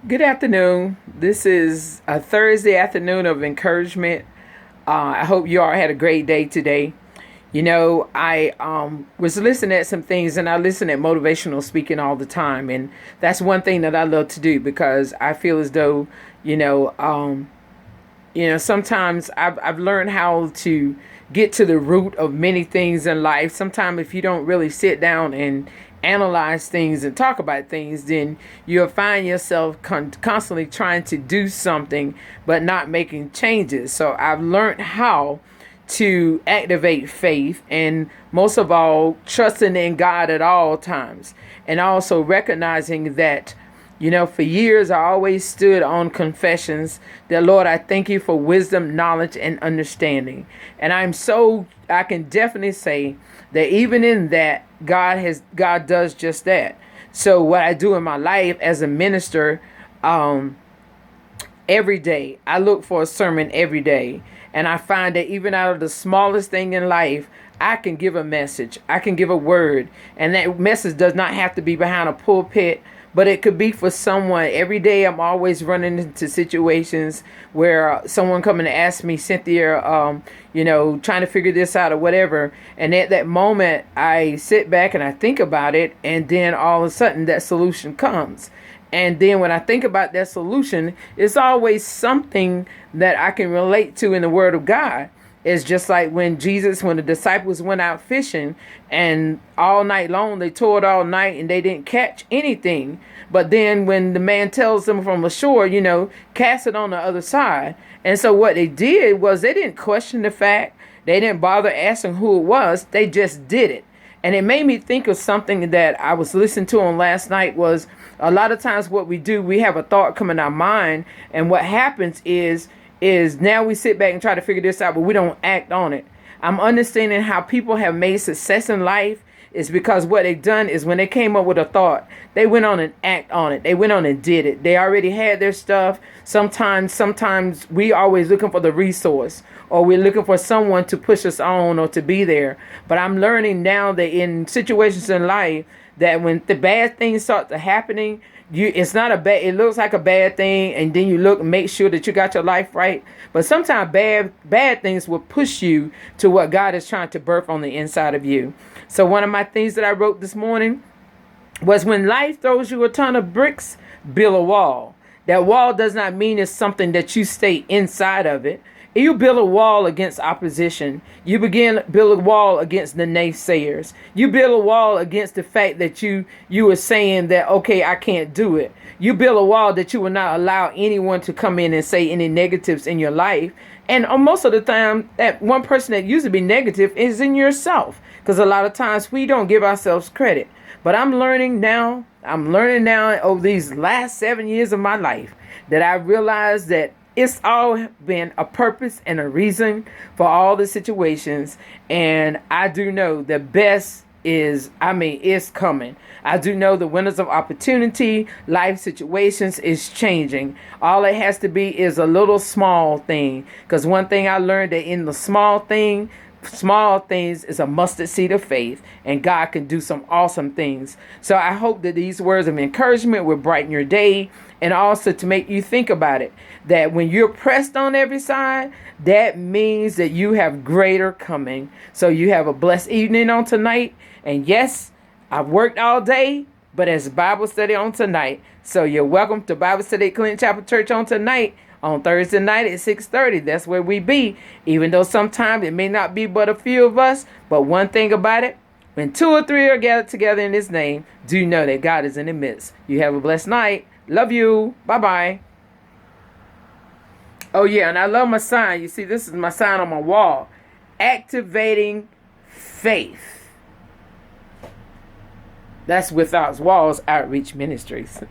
Good afternoon. This is a Thursday afternoon of encouragement. I hope you all had a great day today. I was listening at some things, and I listen at motivational speaking all the time, and that's one thing that I love to do because I feel as though, you know, um, sometimes I've learned how to get to the root of many things in life. Sometimes if you don't really sit down and analyze things and talk about things, then you'll find yourself constantly trying to do something but not making changes. So I've learned how to activate faith, and most of all trusting in God at all times, and also recognizing that, for years I always stood on confessions that, Lord, I thank you for wisdom, knowledge, and understanding. And I can definitely say that even in that, God does just that. So what I do in my life as a minister, every day, I look for a sermon every day. And I find that even out of the smallest thing in life, I can give a message. I can give a word. And that message does not have to be behind a pulpit, but it could be for someone. Every day I'm always running into situations where someone coming to ask me, Cynthia, trying to figure this out or whatever. And at that moment, I sit back and I think about it. And then all of a sudden that solution comes. And then when I think about that solution, it's always something that I can relate to in the Word of God. It's just like when the disciples went out fishing, and all night long, they toiled all night and they didn't catch anything. But then when the man tells them from the shore, cast it on the other side. And so what they did was they didn't question the fact. They didn't bother asking who it was. They just did it. And it made me think of something that I was listening to on last night. Was a lot of times what we do, we have a thought come in our mind, and what happens is now we sit back and try to figure this out, but we don't act on it. I'm understanding how people have made success in life is because what they've done is when they came up with a thought, they went on and act on it. They went on and did it. They already had their stuff. Sometimes we always looking for the resource, or we're looking for someone to push us on or to be there. But I'm learning now that in situations in life, that when the bad things start to happening, it's not a bad, it looks like a bad thing, and then you look and make sure that you got your life right. But sometimes bad things will push you to what God is trying to birth on the inside of you. So one of my things that I wrote this morning was, when life throws you a ton of bricks, build a wall. That wall does not mean it's something that you stay inside of it. You build a wall against opposition. You begin build a wall against the naysayers. You build a wall against the fact that you were saying that, okay, I can't do it. You build a wall that you will not allow anyone to come in and say any negatives in your life. And most of the time, that one person that used to be negative is in yourself, because a lot of times we don't give ourselves credit. But I'm learning now over these last 7 years of my life, that I realized that it's all been a purpose and a reason for all the situations. And I do know the best is coming. I do know the windows of opportunity, life situations is changing. All it has to be is a little small thing. Because one thing I learned, that in the small things is a mustard seed of faith, and God can do some awesome things. So I hope that these words of encouragement will brighten your day, and also to make you think about it, that when you're pressed on every side, that means that you have greater coming. So you have a blessed evening on tonight. And yes, I've worked all day, but it's Bible study on tonight. So you're welcome to Bible study at Clinton Chapel Church on tonight, on Thursday night at 6:30. That's where we be. Even though sometimes it may not be but a few of us, but one thing about it, when two or three are gathered together in His name, do know that God is in the midst. You have a blessed night. Love you. Bye-bye. Oh, yeah, and I love my sign. You see, this is my sign on my wall. Activating faith. That's Without Walls Outreach Ministries.